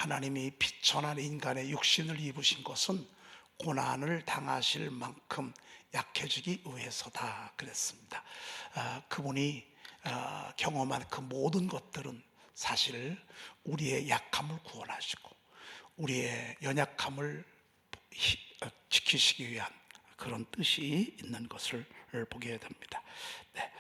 하나님이 비천한 인간의 육신을 입으신 것은 고난을 당하실 만큼 약해지기 위해서다 그랬습니다. 그분이 경험한 그 모든 것들은 사실 우리의 약함을 구원하시고 우리의 연약함을 지키시기 위한 그런 뜻이 있는 것을 보게 됩니다. 네.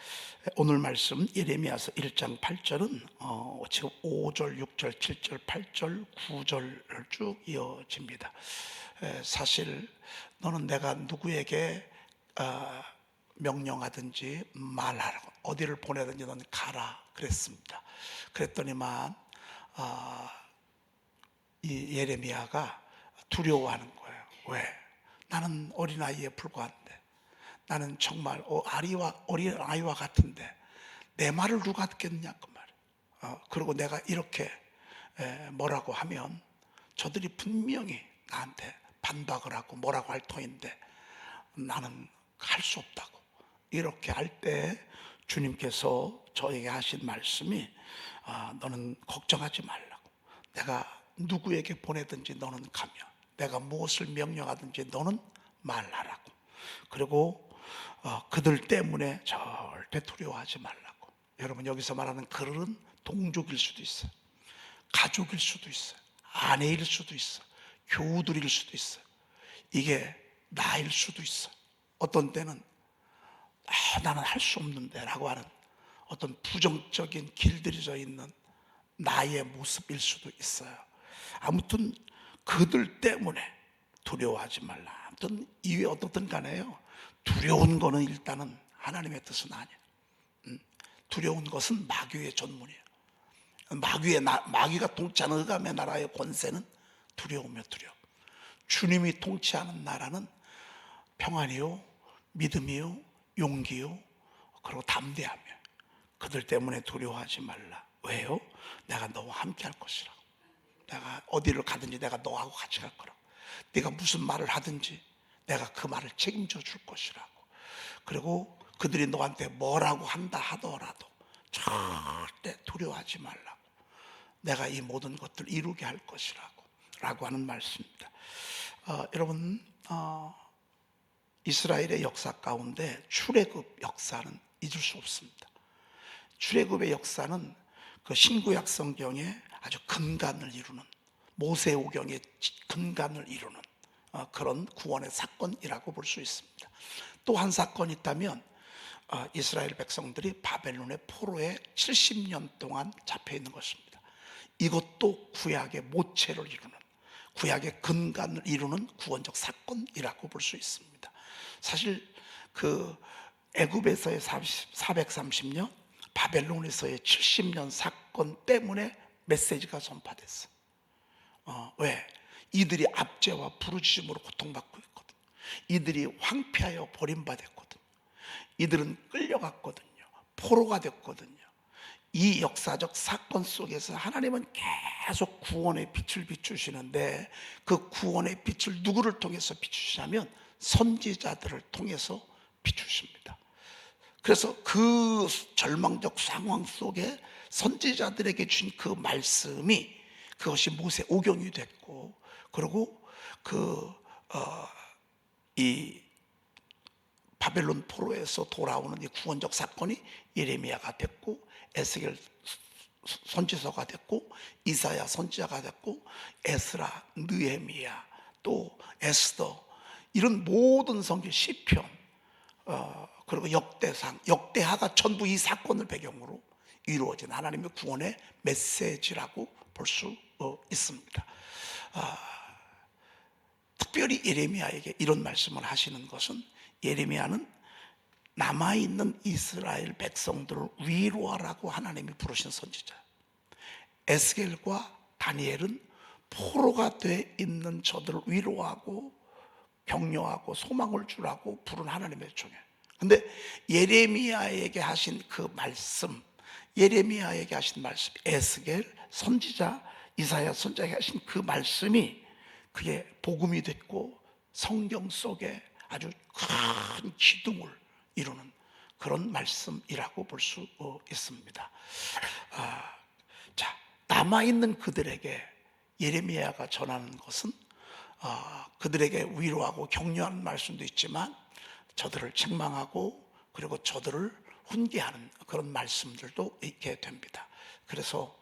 오늘 말씀 예레미야서 1장 8절은 지금 5절, 6절, 7절, 8절, 9절 쭉 이어집니다. 사실 너는 내가 누구에게 명령하든지 말하라고, 어디를 보내든지 너는 가라 그랬습니다. 그랬더니만 이 예레미야가 두려워하는 거예요. 왜? 나는 어린아이에 불과한데, 나는 정말 어린아이와 같은데 내 말을 누가 듣겠느냐 그 말이에요. 그리고 내가 이렇게 뭐라고 하면 저들이 분명히 나한테 반박을 하고 뭐라고 할 터인데 나는 할 수 없다고. 이렇게 할 때 주님께서 저에게 하신 말씀이 너는 걱정하지 말라고. 내가 누구에게 보내든지 너는 가며 내가 무엇을 명령하든지 너는 말하라고. 그리고 그들 때문에 절대 두려워하지 말라고. 여러분, 여기서 말하는 그들은 동족일 수도 있어요, 가족일 수도 있어요, 아내일 수도 있어요, 교우들일 수도 있어요, 이게 나일 수도 있어요. 어떤 때는 나는 할 수 없는데 라고 하는 어떤 부정적인 길들여져 있는 나의 모습일 수도 있어요. 아무튼 그들 때문에 두려워하지 말라. 아무튼 이외 어떻든 간에요, 두려운 거는 일단은 하나님의 뜻은 아니에요. 두려운 것은 마귀의 전문이에요. 마귀가 통치하는 흑암의 나라의 권세는 두려우며 두려워. 주님이 통치하는 나라는 평안이요, 믿음이요, 용기요, 그리고 담대하며. 그들 때문에 두려워하지 말라. 왜요? 내가 너와 함께 할 것이라고. 내가 어디를 가든지 내가 너하고 같이 갈 거라고. 네가 무슨 말을 하든지 내가 그 말을 책임져 줄 것이라고. 그리고 그들이 너한테 뭐라고 한다 하더라도 절대 두려워하지 말라고. 내가 이 모든 것들을 이루게 할 것이라고 라고 하는 말씀입니다. 여러분, 이스라엘의 역사 가운데 출애굽 역사는 잊을 수 없습니다. 출애굽의 역사는 그 신구약 성경에 아주 근간을 이루는, 모세오경의 근간을 이루는 그런 구원의 사건이라고 볼 수 있습니다. 또 한 사건이 있다면 이스라엘 백성들이 바벨론의 포로에 70년 동안 잡혀 있는 것입니다. 이것도 구약의 모체를 이루는, 구약의 근간을 이루는 구원적 사건이라고 볼 수 있습니다. 사실 그 애굽에서의 430년, 바벨론에서의 70년 사건 때문에 메시지가 전파됐어요. 왜? 이들이 압제와 부르짖음으로 고통받고 있거든. 이들이 황폐하여 버림받았거든. 이들은 끌려갔거든요. 포로가 됐거든요. 이 역사적 사건 속에서 하나님은 계속 구원의 빛을 비추시는데, 그 구원의 빛을 누구를 통해서 비추시냐면 선지자들을 통해서 비추십니다. 그래서 그 절망적 상황 속에 선지자들에게 주신 그 말씀이, 그것이 모세 오경이 됐고, 그리고 이 바벨론 포로에서 돌아오는 이 구원적 사건이 예레미야가 됐고, 에스겔 선지서가 됐고, 이사야 선지자가 됐고, 에스라, 느헤미야, 또 에스더, 이런 모든 성경, 시편, 그리고 역대하가 전부 이 사건을 배경으로 이루어진 하나님의 구원의 메시지라고 볼 수 있습니다. 특별히 예레미야에게 이런 말씀을 하시는 것은, 예레미야는 남아있는 이스라엘 백성들을 위로하라고 하나님이 부르신 선지자, 에스겔과 다니엘은 포로가 돼 있는 저들을 위로하고 격려하고 소망을 주라고 부른 하나님의 종이에요. 근데 예레미야에게 하신 그 말씀, 예레미야에게 하신 말씀, 에스겔 선지자, 이사야 선지자에게 하신 그 말씀이 그게 복음이 됐고 성경 속에 아주 큰 기둥을 이루는 그런 말씀이라고 볼 수 있습니다. 자, 남아있는 그들에게 예레미야가 전하는 것은 그들에게 위로하고 격려하는 말씀도 있지만 저들을 책망하고 그리고 저들을 훈계하는 그런 말씀들도 있게 됩니다. 그래서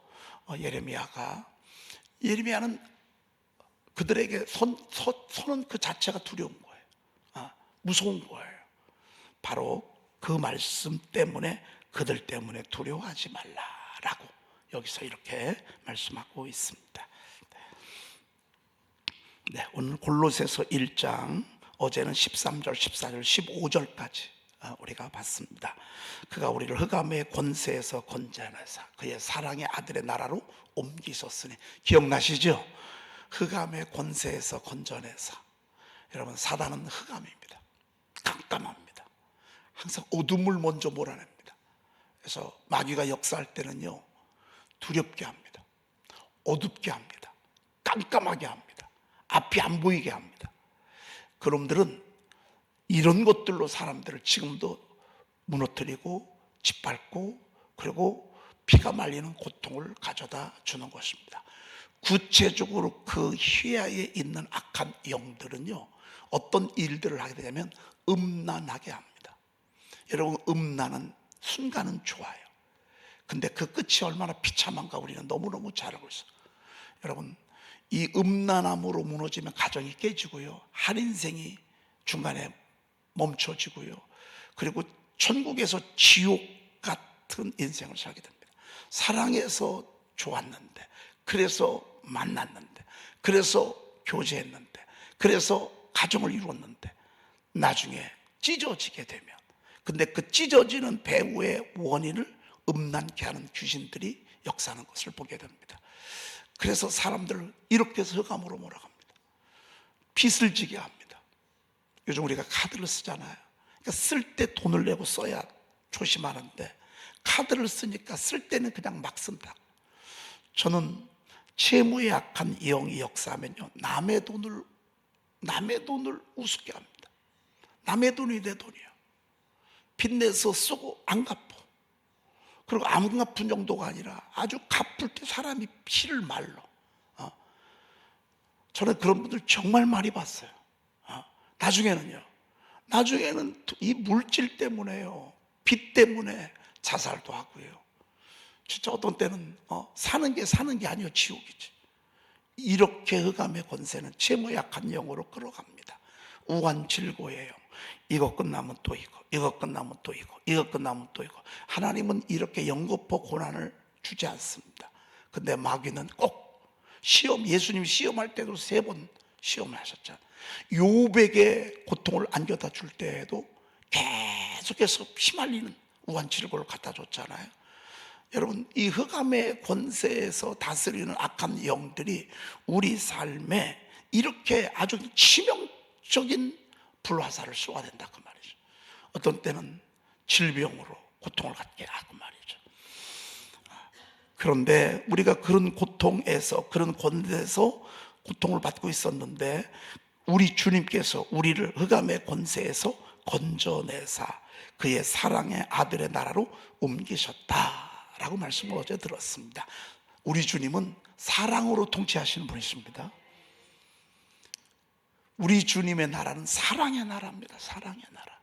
예레미야는 그들에게 서는 그 자체가 두려운 거예요. 무서운 거예요. 바로 그 말씀 때문에 그들 때문에 두려워하지 말라라고 여기서 이렇게 말씀하고 있습니다. 네, 오늘 골로새서 1장 어제는 13절, 14절, 15절까지 우리가 봤습니다. 그가 우리를 흑암의 권세에서 건져내사 그의 사랑의 아들의 나라로 옮기셨으니, 기억나시죠? 흑암의 권세에서 건져내사. 여러분, 사단은 흑암입니다. 깜깜합니다. 항상 어둠을 먼저 몰아냅니다. 그래서 마귀가 역사할 때는요, 두렵게 합니다. 어둡게 합니다. 깜깜하게 합니다. 앞이 안 보이게 합니다. 그놈들은 이런 것들로 사람들을 지금도 무너뜨리고 짓밟고 그리고 피가 말리는 고통을 가져다 주는 것입니다. 구체적으로 그 휘하에 있는 악한 영들은요, 어떤 일들을 하게 되냐면 음란하게 합니다. 여러분, 음란은 순간은 좋아요. 근데 그 끝이 얼마나 비참한가 우리는 너무너무 잘 알고 있어요. 여러분, 이 음란함으로 무너지면 가정이 깨지고요, 한 인생이 중간에 멈춰지고요, 그리고 천국에서 지옥 같은 인생을 살게 됩니다. 사랑해서 좋았는데, 그래서 만났는데, 그래서 교제했는데, 그래서 가정을 이루었는데 나중에 찢어지게 되면, 근데 그 찢어지는 배후의 원인을 음란케 하는 귀신들이 역사하는 것을 보게 됩니다. 그래서 사람들을 이렇게 해서 흑암으로 몰아갑니다. 빚을 지게 합니다. 요즘 우리가 카드를 쓰잖아요. 그러니까 쓸 때 돈을 내고 써야 조심하는데, 카드를 쓰니까 쓸 때는 그냥 막 쓴다. 저는 채무에 약한 영이 역사하면요, 남의 돈을 우습게 합니다. 남의 돈이 내 돈이에요. 빚내서 쓰고 안 갚어. 그리고 안 갚은 정도가 아니라 아주 갚을 때 사람이 피를 말러. 저는 그런 분들 정말 많이 봤어요. 나중에는 이 물질 때문에요, 빚 때문에 자살도 하고요. 진짜 어떤 때는 사는 게 아니요, 지옥이지. 이렇게 흑암의 권세는 채무 약한 영으로 끌어갑니다. 우환질고의 영. 이거 끝나면 또 이거, 이거 끝나면 또 이거, 이거 끝나면 또 이거. 하나님은 이렇게 연거푸 고난을 주지 않습니다. 근데 마귀는 꼭 예수님이 시험할 때도 3번 시험을 하셨잖아요. 요백의 고통을 안겨다 줄 때에도 계속해서 피말리는 우환질고를 갖다 줬잖아요. 여러분, 이 흑암의 권세에서 다스리는 악한 영들이 우리 삶에 이렇게 아주 치명적인 불화살을 쏘아댄다 그 말이죠. 어떤 때는 질병으로 고통을 갖게 하고 말이죠. 그런데 우리가 그런 고통에서, 그런 권세에서 고통을 받고 있었는데, 우리 주님께서 우리를 흑암의 권세에서 건져내사 그의 사랑의 아들의 나라로 옮기셨다라고 말씀을 어제 들었습니다. 우리 주님은 사랑으로 통치하시는 분이십니다. 우리 주님의 나라는 사랑의 나라입니다. 사랑의 나라.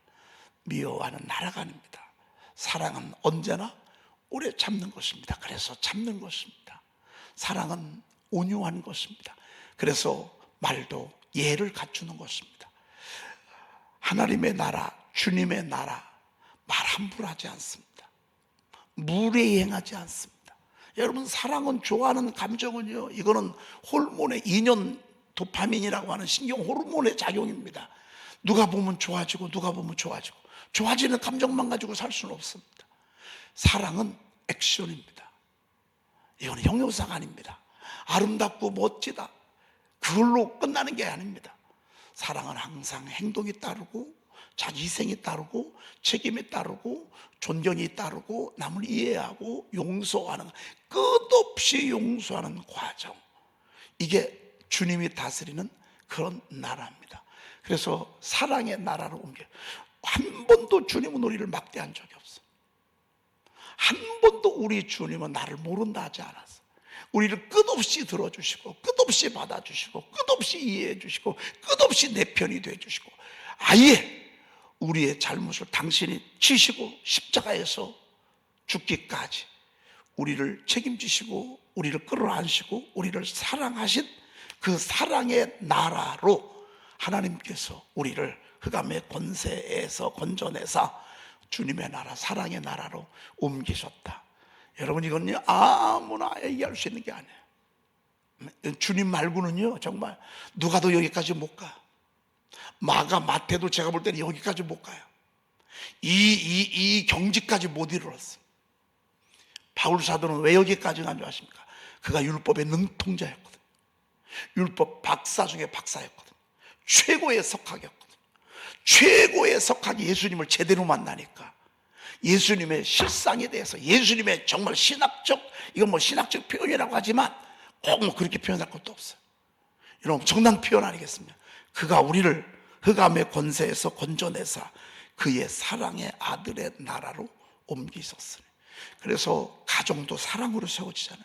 미워하는 나라가 아닙니다. 사랑은 언제나 오래 참는 것입니다. 그래서 참는 것입니다. 사랑은 온유한 것입니다. 그래서 말도 예를 갖추는 것입니다. 하나님의 나라, 주님의 나라, 말 함부로 하지 않습니다. 무례히 행하지 않습니다. 여러분, 사랑은, 좋아하는 감정은요, 이거는 호르몬의 인연 도파민이라고 하는 신경 호르몬의 작용입니다. 누가 보면 좋아지고 누가 보면 좋아지고, 좋아지는 감정만 가지고 살 수는 없습니다. 사랑은 액션입니다. 이거는 형용사가 아닙니다. 아름답고 멋지다, 그걸로 끝나는 게 아닙니다. 사랑은 항상 행동이 따르고 자기 희생이 따르고 책임이 따르고 존경이 따르고 남을 이해하고 용서하는, 끝없이 용서하는 과정, 이게 주님이 다스리는 그런 나라입니다. 그래서 사랑의 나라로 한 번도 주님은 우리를 막대한 적이 없어요. 한 번도 우리 주님은 나를 모른다 하지 않았어요. 우리를 끝없이 들어주시고 끝없이 끝없이 받아주시고 끝없이 이해해 주시고 끝없이 내 편이 돼 주시고 아예 우리의 잘못을 당신이 지시고 십자가에서 죽기까지 우리를 책임지시고 우리를 끌어안으시고 우리를 사랑하신 그 사랑의 나라로 하나님께서 우리를 흑암의 권세에서 건져내사 주님의 나라, 사랑의 나라로 옮기셨다. 여러분, 이건요 아무나 얘기할 수 있는 게 아니에요. 주님 말고는요 정말 누가 더 여기까지 못 가. 마태도 제가 볼 때는 여기까지 못 가요. 이 경지까지 못 이르렀어요. 바울 사도는 왜 여기까지 간 줄 아십니까? 그가 율법의 능통자였거든요. 율법 박사 중에 박사였거든요. 최고의 석학이었거든요. 최고의 석학이 예수님을 제대로 만나니까 예수님의 실상에 대해서, 예수님의 정말 신학적, 이건 뭐 신학적 표현이라고 하지만 꼭 뭐 그렇게 표현할 것도 없어요. 이런 엄청난 표현 아니겠습니까? 그가 우리를 흑암의 권세에서 건져내사 그의 사랑의 아들의 나라로 옮기셨으니, 그래서 가정도 사랑으로 세워지잖아요.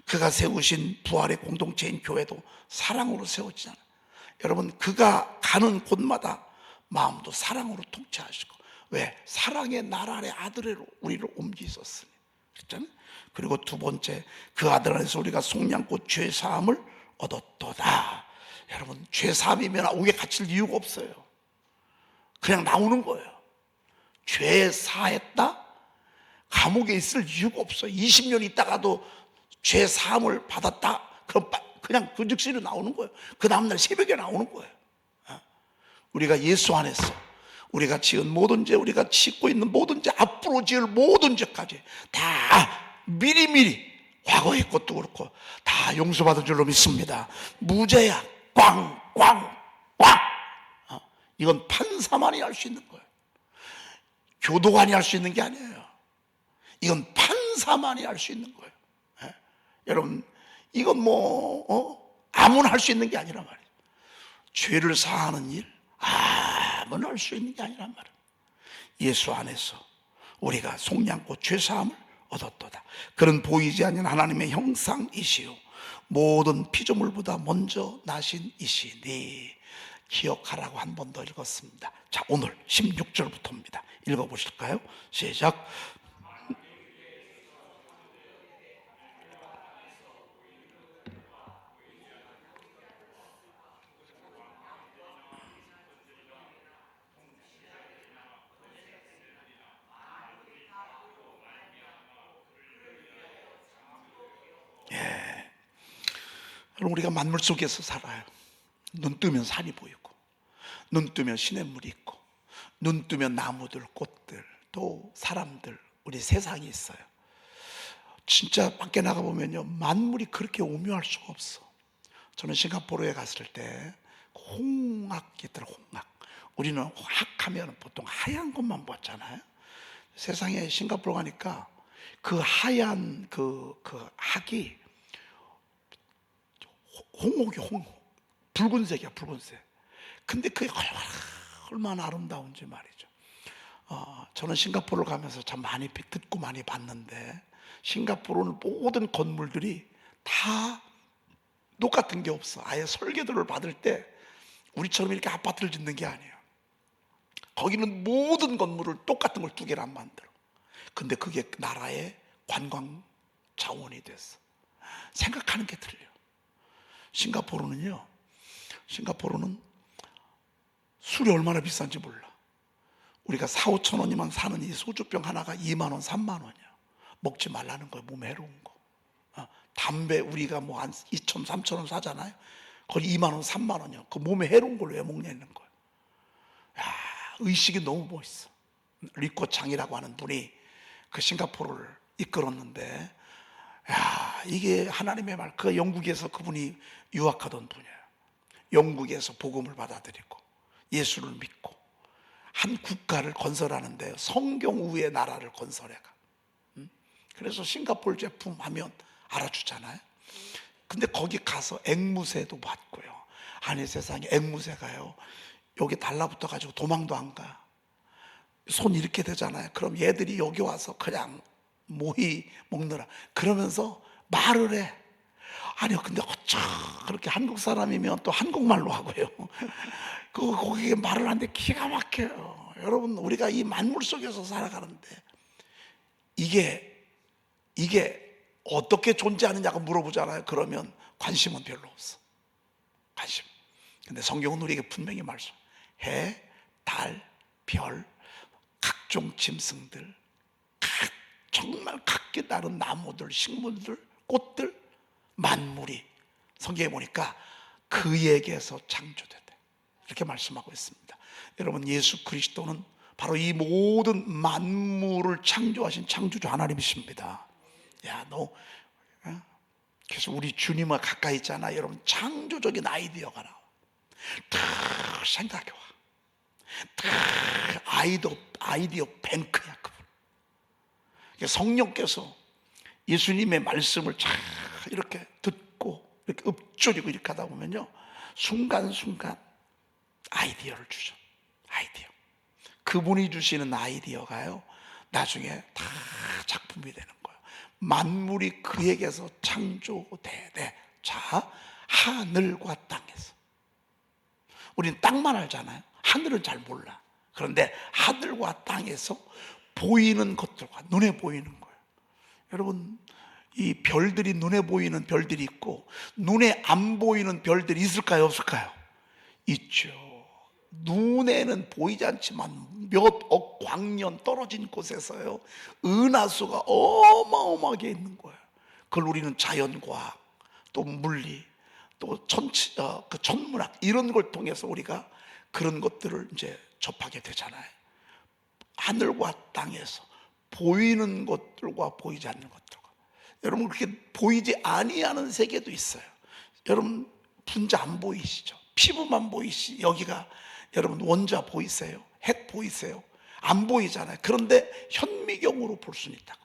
그가 세우신 부활의 공동체인 교회도 사랑으로 세워지잖아요. 여러분, 그가 가는 곳마다 마음도 사랑으로 통치하시고, 왜? 사랑의 나라의 아들로 우리를 옮기셨으니. 그렇잖아요. 그리고 두 번째, 그 아들 안에서 우리가 속량꽃 죄사함을 얻었도다. 여러분, 죄사함이면 오게 갇힐 이유가 없어요. 그냥 나오는 거예요. 죄사했다? 감옥에 있을 이유가 없어요. 20년 있다가도 죄사함을 받았다? 그럼 그냥 그 즉시로 나오는 거예요. 그 다음날 새벽에 나오는 거예요. 우리가 예수 안에서 우리가 지은 모든 죄, 우리가 짓고 있는 모든 죄, 앞으로 지을 모든 죄까지 다 미리미리, 과거의 것도 그렇고 다 용서받은 줄로 믿습니다. 무죄야. 꽝꽝꽝. 이건 판사만이 할 수 있는 거예요. 교도관이 할 수 있는 게 아니에요. 이건 판사만이 할 수 있는 거예요. 여러분, 이건 아무나 할 수 있는 게 아니란 말이에요. 죄를 사하는 일 아무나 할 수 있는 게 아니란 말이에요. 예수 안에서 우리가 속량꽃 죄사함을 얻었도다. 그는 보이지 않는 하나님의 형상이시요 모든 피조물보다 먼저 나신 이시니. 기억하라고 한 번 더 읽었습니다. 자, 오늘 16절부터입니다. 읽어보실까요? 시작. 우리가 만물 속에서 살아요. 눈 뜨면 산이 보이고, 눈 뜨면 시냇물이 있고, 눈 뜨면 나무들, 꽃들, 또 사람들, 우리 세상이 있어요. 진짜 밖에 나가보면요, 만물이 그렇게 오묘할 수가 없어. 저는 싱가포르에 갔을 때 홍학이 있더라고요. 홍학. 우리는 학하면 보통 하얀 것만 봤잖아요. 세상에 싱가포르 가니까 그 하얀 그 학이 홍옥이 붉은색이야, 붉은색. 근데 그게 얼마나 아름다운지 말이죠. 저는 싱가포르를 가면서 참 많이 듣고 많이 봤는데, 싱가포르는 모든 건물들이 다 똑같은 게 없어. 아예 설계도를 받을 때 우리처럼 이렇게 아파트를 짓는 게 아니에요. 거기는 모든 건물을 똑같은 걸 두 개를 안 만들어. 근데 그게 나라의 관광 자원이 됐어. 생각하는 게 틀려. 싱가포르는 술이 얼마나 비싼지 몰라. 우리가 4, 5천 원이면 사는 이 소주병 하나가 2만 원, 3만 원이야. 먹지 말라는 거야. 몸에 해로운 거. 담배 우리가 뭐 한 2천, 3천 원 사잖아요. 거기 2만 원, 3만 원이야. 그 몸에 해로운 걸 왜 먹냐는 거야. 야, 의식이 너무 멋있어. 리코창이라고 하는 분이 그 싱가포르를 이끌었는데, 야, 이게 하나님의 말. 그 영국에서 그분이 유학하던 분이에요. 영국에서 복음을 받아들이고 예수를 믿고 한 국가를 건설하는데 성경 위의 나라를 건설해가. 그래서 싱가포르 제품 하면 알아주잖아요. 근데 거기 가서 앵무새도 봤고요. 아니, 세상에 앵무새가요, 여기 달라붙어 가지고 도망도 안 가. 손 이렇게 되잖아요. 그럼 얘들이 여기 와서 그냥 모이 먹느라, 그러면서 말을 해. 아니요, 근데 어쩌 그렇게 한국 사람이면 또 한국말로 하고요. 거기에 말을 하는데 기가 막혀요. 여러분, 우리가 이 만물 속에서 살아가는데 이게 어떻게 존재하느냐고 물어보잖아요. 그러면 관심은 별로 없어. 관심. 근데 성경은 우리에게 분명히 말씀. 해, 달, 별, 각종 짐승들, 정말 각기 다른 나무들, 식물들, 꽃들, 만물이 성경에 보니까 그에게서 창조됐다, 이렇게 말씀하고 있습니다. 여러분, 예수 그리스도는 바로 이 모든 만물을 창조하신 창조주 하나님이십니다. 야, 너 그래서 우리 주님과 가까이 있잖아. 여러분, 창조적인 아이디어가 나와. 다 생각해 와. 다 아이디어 뱅크야, 그분. 성령께서 예수님의 말씀을 잘 이렇게 듣고 이렇게 읊조리고 이렇게 하다 보면요, 순간순간 아이디어를 주죠. 아이디어. 그분이 주시는 아이디어가요, 나중에 다 작품이 되는 거예요. 만물이 그에게서 창조되되. 자, 하늘과 땅에서. 우리는 땅만 알잖아요. 하늘은 잘 몰라. 그런데 하늘과 땅에서 보이는 것들과, 눈에 보이는 거예요. 여러분, 이 별들이, 눈에 보이는 별들이 있고 눈에 안 보이는 별들이 있을까요, 없을까요? 있죠. 눈에는 보이지 않지만 몇 억 광년 떨어진 곳에서요, 은하수가 어마어마하게 있는 거예요. 그걸 우리는 자연과학, 또 물리, 또 천문학, 이런 걸 통해서 우리가 그런 것들을 이제 접하게 되잖아요. 하늘과 땅에서 보이는 것들과 보이지 않는 것들과. 여러분, 그렇게 보이지 아니하는 세계도 있어요. 여러분, 분자 안 보이시죠? 피부만 보이시. 여기가 여러분 원자 보이세요? 핵 보이세요? 안 보이잖아요. 그런데 현미경으로 볼 수는 있다고.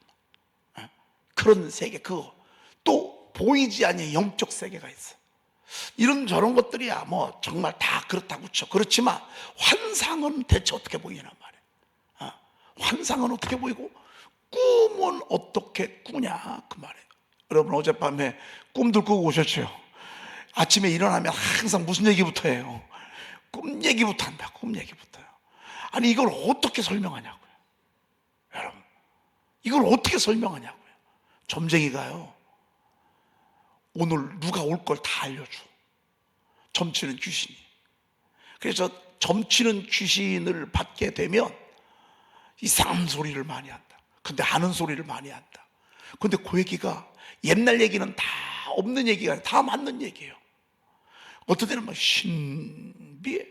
그런 세계, 그거. 또 보이지 아니한 영적 세계가 있어요. 이런 것들이야 뭐 정말 다 그렇다고 쳐. 그렇지만 환상은 대체 어떻게 보이나 말이에요. 환상은 어떻게 보이고 꿈은 어떻게 꾸냐, 그 말이에요. 여러분, 어젯밤에 꿈들 꾸고 오셨죠? 아침에 일어나면 항상 무슨 얘기부터 해요? 꿈 얘기부터 한다. 꿈 얘기부터요. 아니, 이걸 어떻게 설명하냐고요. 여러분, 이걸 어떻게 설명하냐고요. 점쟁이가요, 오늘 누가 올 걸 다 알려줘. 점치는 귀신이. 그래서 점치는 귀신을 받게 되면 이상한 소리를 많이 한다. 근데 아는 소리를 많이 한다. 근데 그 얘기가 옛날 얘기는 다 없는 얘기가 아니라 다 맞는 얘기예요. 어떤 때는 막 신비해.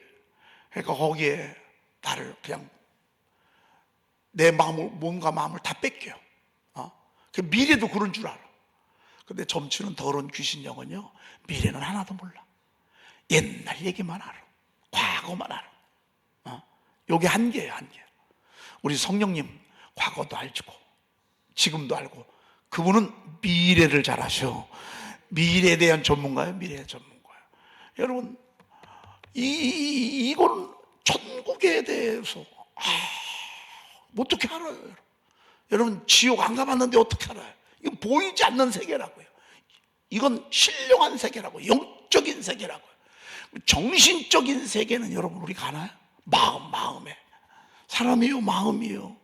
그러니까 거기에 나를 그냥 내 마음을, 몸과 마음을 다 뺏겨요. 그 미래도 그런 줄 알아. 근데 점치는 더러운 귀신 영은요, 미래는 하나도 몰라. 옛날 얘기만 알아. 과거만 알아. 요게 한계예요, 한계. 우리 성령님, 과거도 알고 지금도 알고, 그분은 미래를 잘 아셔. 미래에 대한 전문가예요. 미래의 전문가예요. 여러분, 이건 천국에 대해서 어떻게 알아요? 여러분, 지옥 안 가봤는데 어떻게 알아요? 이건 보이지 않는 세계라고요. 이건 신령한 세계라고요. 영적인 세계라고요. 정신적인 세계는 여러분, 우리가 아나요? 마음에. 사람이요, 마음이요.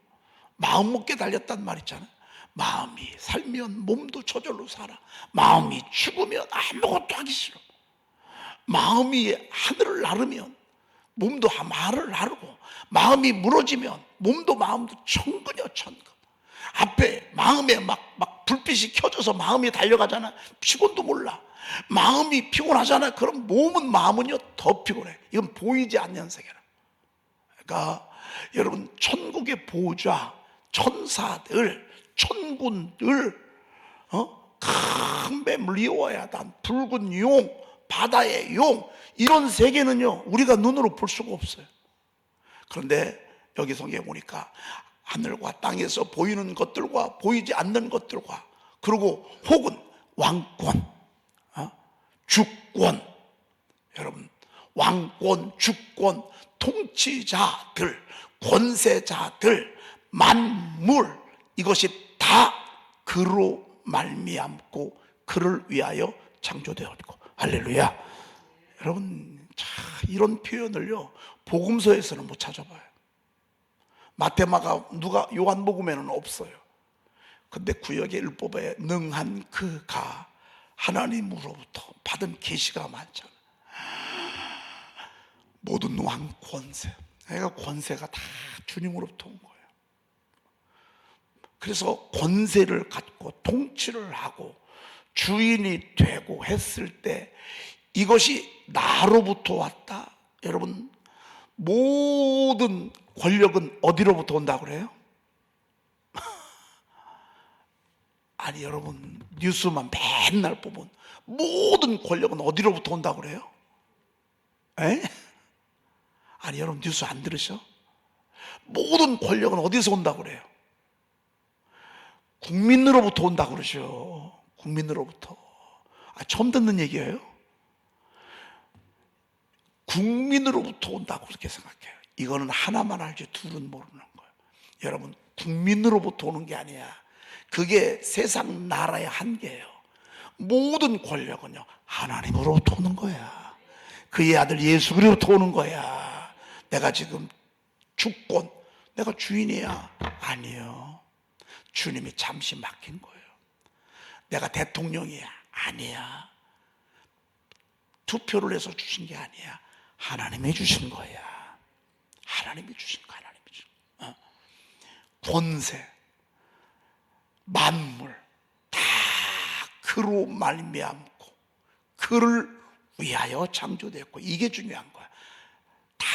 마음 먹게 달렸단 말 있잖아요. 마음이 살면 몸도 저절로 살아. 마음이 죽으면 아무것도 하기 싫어. 마음이 하늘을 나르면 몸도 말을 나르고, 마음이 무너지면 몸도 마음도 천근이요, 천근. 앞에 마음에 막 불빛이 켜져서 마음이 달려가잖아. 피곤도 몰라. 마음이 피곤하잖아. 그럼 몸은, 마음은요 더 피곤해. 이건 보이지 않는 세계라. 그러니까 여러분, 천국의 보좌, 천사들, 천군들, 큰 뱀, 리오야단, 붉은 용, 바다의 용, 이런 세계는요 우리가 눈으로 볼 수가 없어요. 그런데 여기 성경에 보니까 하늘과 땅에서 보이는 것들과 보이지 않는 것들과, 그리고 혹은 왕권, 주권, 여러분, 왕권, 주권, 통치자들, 권세자들, 만물, 이것이 다 그로 말미암고 그를 위하여 창조되었고. 할렐루야. 여러분, 이런 표현을요 복음서에서는 못 찾아봐요. 마태마가 누가 요한복음에는 없어요. 근데 구약의 율법에 능한 그가 하나님으로부터 받은 계시가 많잖아요. 모든 왕 권세, 그러니까 권세가 다 주님으로부터 온 거예요. 그래서 권세를 갖고 통치를 하고 주인이 되고 했을 때 이것이 나로부터 왔다. 여러분, 모든 권력은 어디로부터 온다고 그래요? 아니 여러분, 뉴스만 맨날 보면 모든 권력은 어디로부터 온다고 그래요? 에? 아니 여러분, 뉴스 안 들으셔? 모든 권력은 어디서 온다고 그래요? 국민으로부터 온다고 그러죠. 국민으로부터. 처음 듣는 얘기예요? 국민으로부터 온다고 그렇게 생각해요. 이거는 하나만 알지 둘은 모르는 거예요. 여러분, 국민으로부터 오는 게 아니야. 그게 세상 나라의 한계예요. 모든 권력은요 하나님으로부터 오는 거야. 그의 아들 예수 그리스도로부터 오는 거야. 내가 지금 주권, 내가 주인이야? 아니요. 주님이 잠시 맡긴 거예요. 내가 대통령이야? 아니야. 투표를 해서 주신 게 아니야. 하나님이 주신 거야. 하나님이 주신 거, 하나님이 주신 거. 권세, 만물 다 그로 말미암고 그를 위하여 창조됐고, 이게 중요한 거야. 다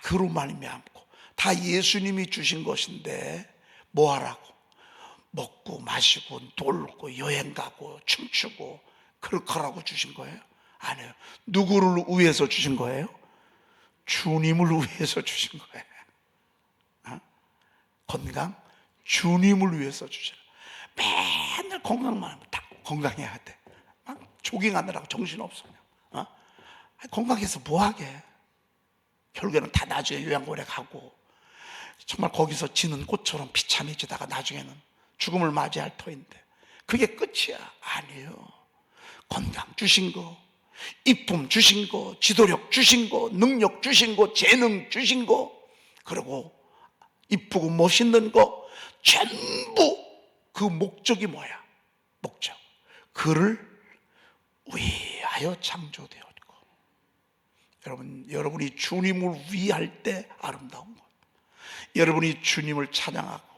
그로 말미암고 다 예수님이 주신 것인데 뭐 하라고? 먹고 마시고 놀고 여행 가고 춤추고 그럴 거라고 주신 거예요? 아니에요. 누구를 위해서 주신 거예요? 주님을 위해서 주신 거예요. 건강? 주님을 위해서 주시라. 맨날 건강만 하면 다 건강해야 돼. 막 조깅하느라고 정신없어. 건강해서 뭐하게? 결국에는 다 나중에 요양원에 가고 정말 거기서 지는 꽃처럼 비참해지다가 나중에는 죽음을 맞이할 터인데 그게 끝이야? 아니에요. 건강 주신 거, 이쁨 주신 거, 지도력 주신 거, 능력 주신 거, 재능 주신 거, 그리고 이쁘고 멋있는 거 전부 그 목적이 뭐야? 목적. 그를 위하여 창조되었고. 여러분, 여러분이 주님을 위할 때 아름다운 거예요. 여러분이 주님을 찬양하고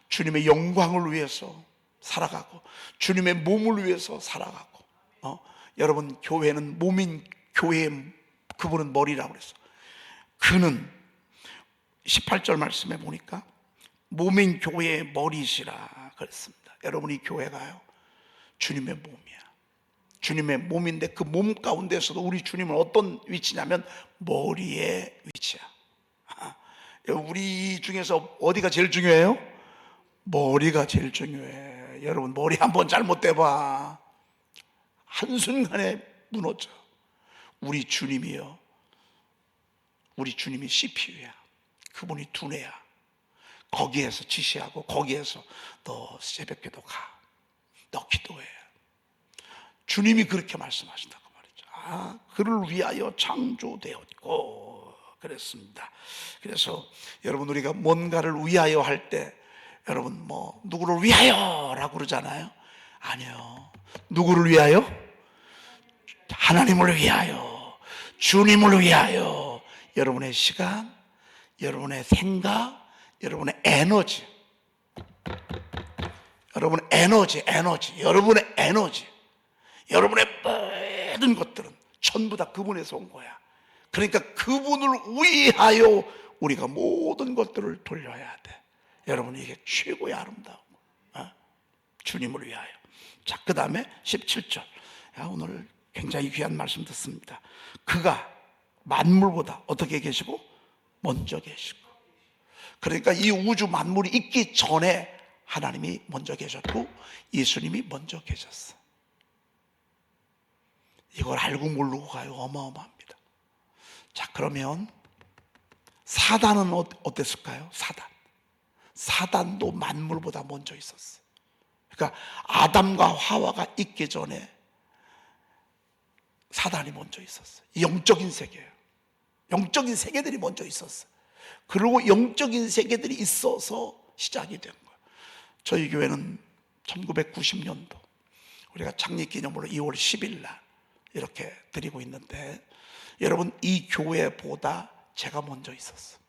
주님의 영광을 위해서 살아가고 주님의 몸을 위해서 살아가고, 여러분, 교회는 몸인 교회의 그분은 머리라고 그랬어. 그는 18절 말씀에 보니까 몸인 교회의 머리시라 그랬습니다. 여러분이 교회가요 주님의 몸이야. 주님의 몸인데 그 몸 가운데서도 우리 주님은 어떤 위치냐면 머리의 위치야. 우리 중에서 어디가 제일 중요해요? 머리가 제일 중요해. 여러분, 머리 한번 잘못돼봐 한순간에 무너져. 우리 주님이요, 우리 주님이 CPU야. 그분이 두뇌야. 거기에서 지시하고 거기에서 너 새벽기도 가, 너 기도해. 주님이 그렇게 말씀하신다고 말이죠. 그를 위하여 창조되었고 그랬습니다. 그래서 여러분, 우리가 뭔가를 위하여 할 때 여러분 뭐 누구를 위하여 라고 그러잖아요. 아니요. 누구를 위하여? 하나님을 위하여, 주님을 위하여. 여러분의 시간, 여러분의 생각, 여러분의 에너지, 여러분의 에너지, 여러분의 모든 것들은 전부 다 그분에서 온 거야. 그러니까 그분을 위하여 우리가 모든 것들을 돌려야 돼. 여러분, 이게 최고의 아름다움. 주님을 위하여. 자, 그 다음에 17절. 오늘 굉장히 귀한 말씀 듣습니다. 그가 만물보다 어떻게 계시고? 먼저 계시고. 그러니까 이 우주 만물이 있기 전에 하나님이 먼저 계셨고 예수님이 먼저 계셨어. 이걸 알고 모르고 가요 어마어마합니다. 자, 그러면 사단은 어땠을까요? 사단도 만물보다 먼저 있었어. 그러니까 아담과 하와가 있기 전에 사단이 먼저 있었어요. 영적인 세계예요. 영적인 세계들이 먼저 있었어요. 그리고 영적인 세계들이 있어서 시작이 된 거예요. 저희 교회는 1990년도 우리가 창립기념으로 2월 10일 날 이렇게 드리고 있는데, 여러분, 이 교회보다 제가 먼저 있었어요.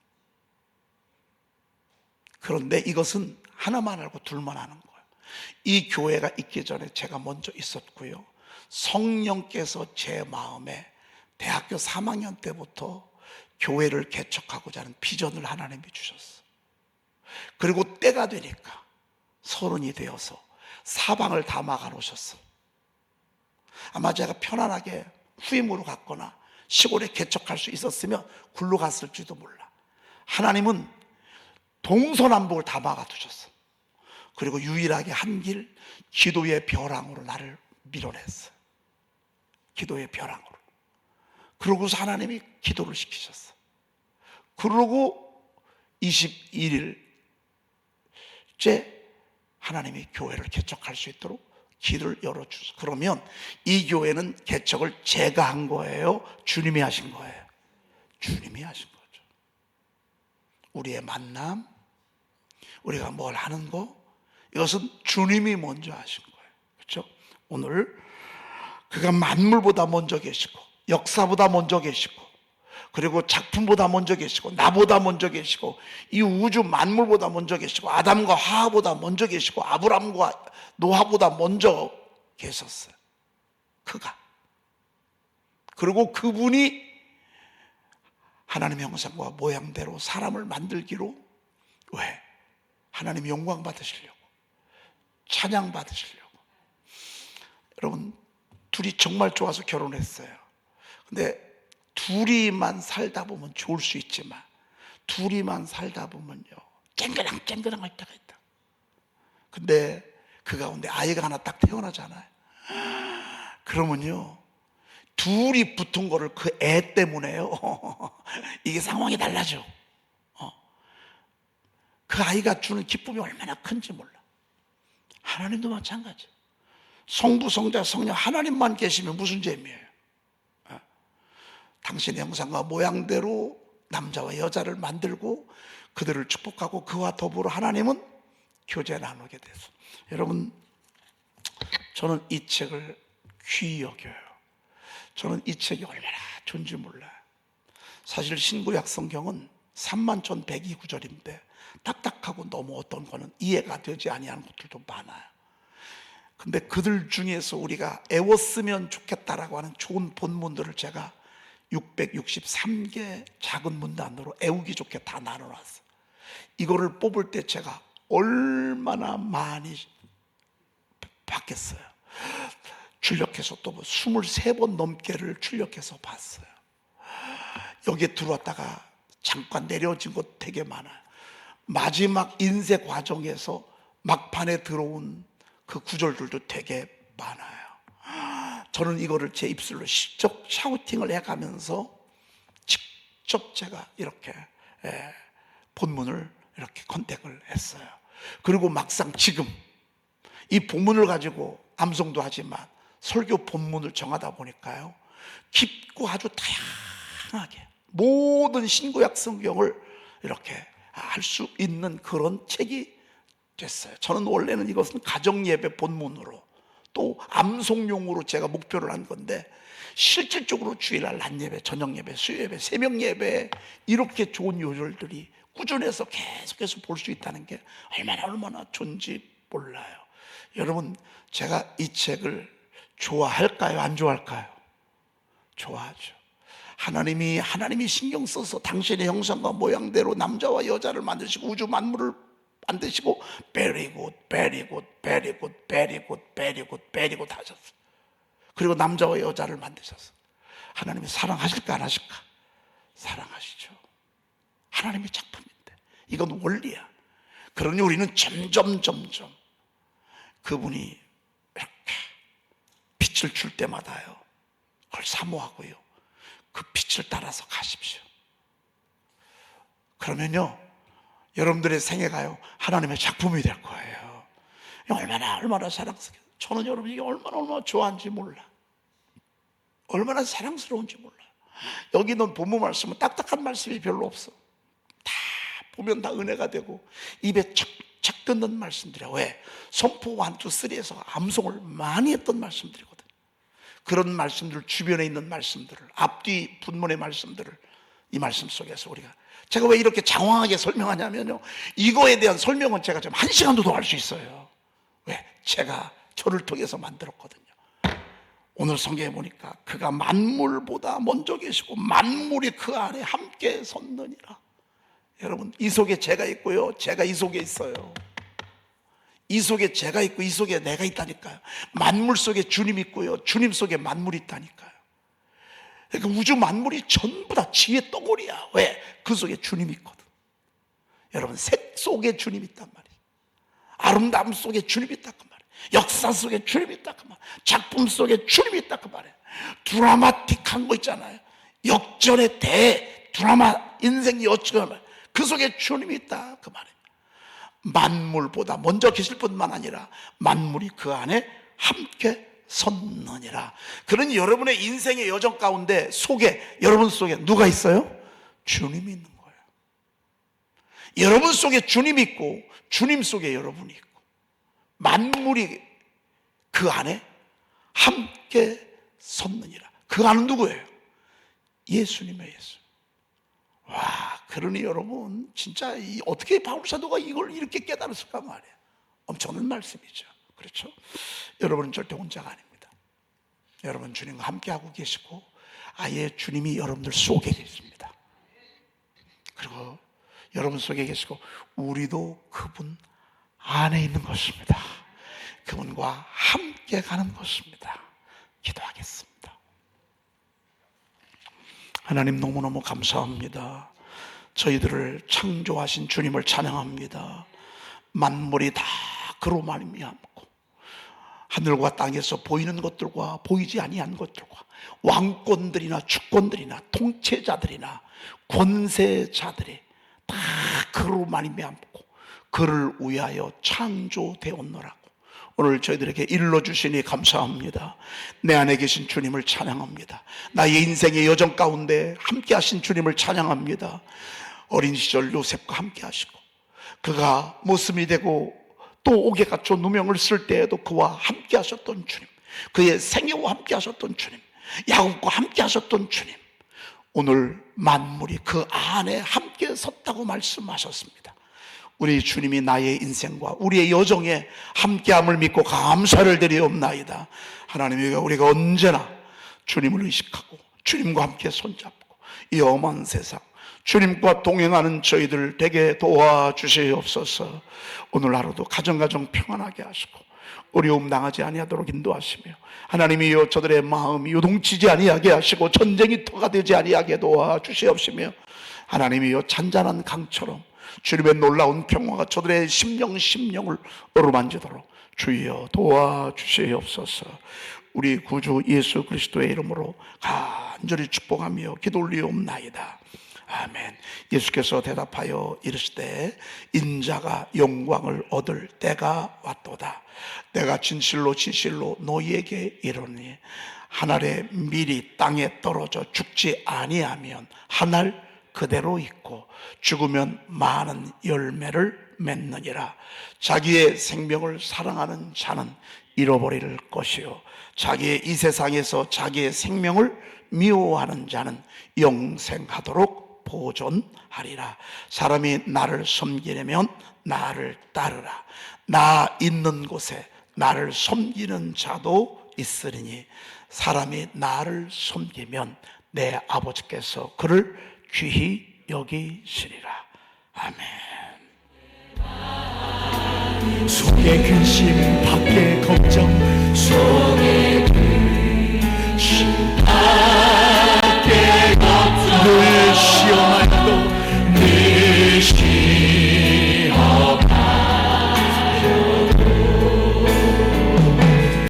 그런데 이것은 하나만 알고 둘만 아는 거예요. 이 교회가 있기 전에 제가 먼저 있었고요, 성령께서 제 마음에 대학교 3학년 때부터 교회를 개척하고자 하는 비전을 하나님이 주셨어요. 그리고 때가 되니까 30이 되어서 사방을 다 막아놓으셨어요. 아마 제가 편안하게 후임으로 갔거나 시골에 개척할 수 있었으면 굴러 갔을지도 몰라. 하나님은 동서남북을 다 막아두셨어. 그리고 유일하게 한 길, 기도의 벼랑으로 나를 밀어냈어요. 기도의 벼랑으로. 그러고서 하나님이 기도를 시키셨어. 그러고 21일째 하나님이 교회를 개척할 수 있도록 길을 열어주셨어요. 그러면 이 교회는 개척을 제가 한 거예요? 주님이 하신 거예요? 주님이 하신 거죠. 우리의 만남, 우리가 뭘 하는 거, 이것은 주님이 먼저 하신 거예요. 그렇죠? 오늘 그가 만물보다 먼저 계시고, 역사보다 먼저 계시고, 그리고 작품보다 먼저 계시고, 나보다 먼저 계시고, 이 우주 만물보다 먼저 계시고, 아담과 하와보다 먼저 계시고, 아브람과 노아보다 먼저 계셨어요. 그가. 그리고 그분이 하나님의 형상과 모양대로 사람을 만들기로, 왜? 하나님 영광 받으시려고, 찬양 받으시려고. 여러분, 둘이 정말 좋아서 결혼했어요. 근데 둘이만 살다 보면 좋을 수 있지만, 둘이만 살다 보면요, 쨍그랑 할 때가 있다. 근데 그 가운데 아이가 하나 딱 태어나잖아요. 그러면요, 둘이 붙은 거를 그 애 때문에요 이게 상황이 달라져. 그 아이가 주는 기쁨이 얼마나 큰지 몰라. 하나님도 마찬가지. 성부, 성자, 성령 하나님만 계시면 무슨 재미예요? 당신의 형상과 모양대로 남자와 여자를 만들고 그들을 축복하고 그와 더불어 하나님은 교제 나누게 돼서, 여러분, 저는 이 책을 귀히 여겨요. 저는 이 책이 얼마나 좋은지 몰라요. 사실 신구약 성경은 31,102구절인데 딱딱하고 너무 어떤 거는 이해가 되지 아니하는 것들도 많아요. 근데 그들 중에서 우리가 애웠으면 좋겠다라고 하는 좋은 본문들을 제가 663개 작은 문단으로 애우기 좋게 다 나눠놨어요. 이거를 뽑을 때 제가 얼마나 많이 봤겠어요. 출력해서 또 23번 넘게를 출력해서 봤어요. 여기에 들어왔다가 잠깐 내려진 것 되게 많아요. 마지막 인쇄 과정에서 막판에 들어온 그 구절들도 되게 많아요. 저는 이거를 제 입술로 직접 샤우팅을 해가면서 직접 제가 이렇게 본문을 이렇게 컨택을 했어요. 그리고 막상 지금 이 본문을 가지고 암송도 하지만 설교 본문을 정하다 보니까요, 깊고 아주 다양하게 모든 신구약 성경을 이렇게 할 수 있는 그런 책이 됐어요. 저는 원래는 이것은 가정예배 본문으로 또 암송용으로 제가 목표를 한 건데, 실질적으로 주일날 낮예배, 저녁예배, 수요예배, 새벽예배 이렇게 좋은 요절들이 꾸준해서 계속해서 볼 수 있다는 게 얼마나 좋은지 몰라요. 여러분, 제가 이 책을 좋아할까요? 안 좋아할까요? 좋아하죠. 하나님이 신경 써서 당신의 형상과 모양대로 남자와 여자를 만드시고 우주 만물을 만드시고 very good, very good, very good, very good, very good, very good 하셨어요. 그리고 남자와 여자를 만드셨어요. 하나님이 사랑하실까 안 하실까? 사랑하시죠. 하나님의 작품인데 이건 원리야. 그러니 우리는 점점 그분이 이렇게 빛을 줄 때마다요, 그걸 사모하고요, 그 빛을 따라서 가십시오. 그러면요, 여러분들의 생애가요, 하나님의 작품이 될 거예요. 얼마나 사랑스러워요. 저는 여러분 이게 얼마나 좋아하는지 몰라. 얼마나 사랑스러운지 몰라요. 여기는 본문 말씀은 딱딱한 말씀이 별로 없어. 다 보면 다 은혜가 되고 입에 착착 듣는 말씀들이야. 왜? 선포 1, 2, 3에서 암송을 많이 했던 말씀들이거든. 그런 말씀들, 주변에 있는 말씀들을, 앞뒤 분문의 말씀들을 이 말씀 속에서 우리가, 제가 왜 이렇게 장황하게 설명하냐면요, 이거에 대한 설명은 제가 좀 1시간도 더 할 수 있어요. 왜? 제가 저를 통해서 만들었거든요. 오늘 성경에 보니까 그가 만물보다 먼저 계시고 만물이 그 안에 함께 섰느니라. 여러분, 이 속에 제가 있고요, 제가 이 속에 있어요. 이 속에 제가 있고 이 속에 내가 있다니까요. 만물 속에 주님 있고요, 주님 속에 만물이 있다니까요. 그러니까 우주 만물이 전부 다 지혜 덩어리야. 왜? 그 속에 주님이 있거든. 여러분, 색 속에 주님이 있단 말이에요. 아름다움 속에 주님이 있다 그 말이에요. 역사 속에 주님이 있다 그 말이에요. 작품 속에 주님이 있다 그 말이에요. 드라마틱한 거 있잖아요. 역전의 드라마, 인생이 어쩌면 그 속에 주님이 있다 그 말이에요. 만물보다 먼저 계실 뿐만 아니라 만물이 그 안에 함께 섰느니라. 그러니 여러분의 인생의 여정 가운데 속에, 여러분 속에 누가 있어요? 주님이 있는 거예요. 여러분 속에 주님이 있고 주님 속에 여러분이 있고 만물이 그 안에 함께 섰느니라. 그 안은 누구예요? 예수님의 예수. 와, 그러니 여러분, 진짜 어떻게 바울 사도가 이걸 이렇게 깨달았을까 말이에요. 엄청난 말씀이죠. 그렇죠? 여러분은 절대 혼자가 아닙니다. 여러분 주님과 함께하고 계시고 아예 주님이 여러분들 속에 계십니다. 그리고 여러분 속에 계시고 우리도 그분 안에 있는 것입니다. 그분과 함께 가는 것입니다. 기도하겠습니다. 하나님, 너무너무 감사합니다. 저희들을 창조하신 주님을 찬양합니다. 만물이 다 그로 말미암고 하늘과 땅에서 보이는 것들과 보이지 아니한 것들과 왕권들이나 주권들이나 통치자들이나 권세자들이 다 그로 말미암고 그를 위하여 창조되었노라고 오늘 저희들에게 일러주시니 감사합니다. 내 안에 계신 주님을 찬양합니다. 나의 인생의 여정 가운데 함께 하신 주님을 찬양합니다. 어린 시절 요셉과 함께 하시고 그가 모습이 되고 또 옥에 갇혀 누명을 쓸 때에도 그와 함께 하셨던 주님, 그의 생애와 함께 하셨던 주님, 야곱과 함께 하셨던 주님, 오늘 만물이 그 안에 함께 섰다고 말씀하셨습니다. 우리 주님이 나의 인생과 우리의 여정에 함께함을 믿고 감사를 드리옵나이다. 하나님, 우리가 언제나 주님을 의식하고 주님과 함께 손잡고 이 험한 세상 주님과 동행하는 저희들 되게 도와주시옵소서. 오늘 하루도 가정가정 평안하게 하시고 어려움 당하지 아니하도록 인도하시며 하나님이여 저들의 마음이 요동치지 아니하게 하시고 전쟁터가 되지 아니하게 도와주시옵시며 하나님이여 잔잔한 강처럼 주님의 놀라운 평화가 저들의 심령을 어루만지도록 주여 도와주시옵소서. 우리 구주 예수 그리스도의 이름으로 간절히 축복하며 기도 올리옵나이다. 아멘. 예수께서 대답하여 이르시되 인자가 영광을 얻을 때가 왔도다. 내가 진실로 너희에게 이르노니 한 알의 밀이 땅에 떨어져 죽지 아니하면 한 알 그대로 있고 죽으면 많은 열매를 맺느니라. 자기의 생명을 사랑하는 자는 잃어버릴 것이요 자기의 이 세상에서 자기의 생명을 미워하는 자는 영생하도록 보존하리라. 사람이 나를 섬기려면 나를 따르라. 나 있는 곳에 나를 섬기는 자도 있으리니 사람이 나를 섬기면 내 아버지께서 그를 귀히 여기시리라. 아멘. 속에 근심 밖에 걱정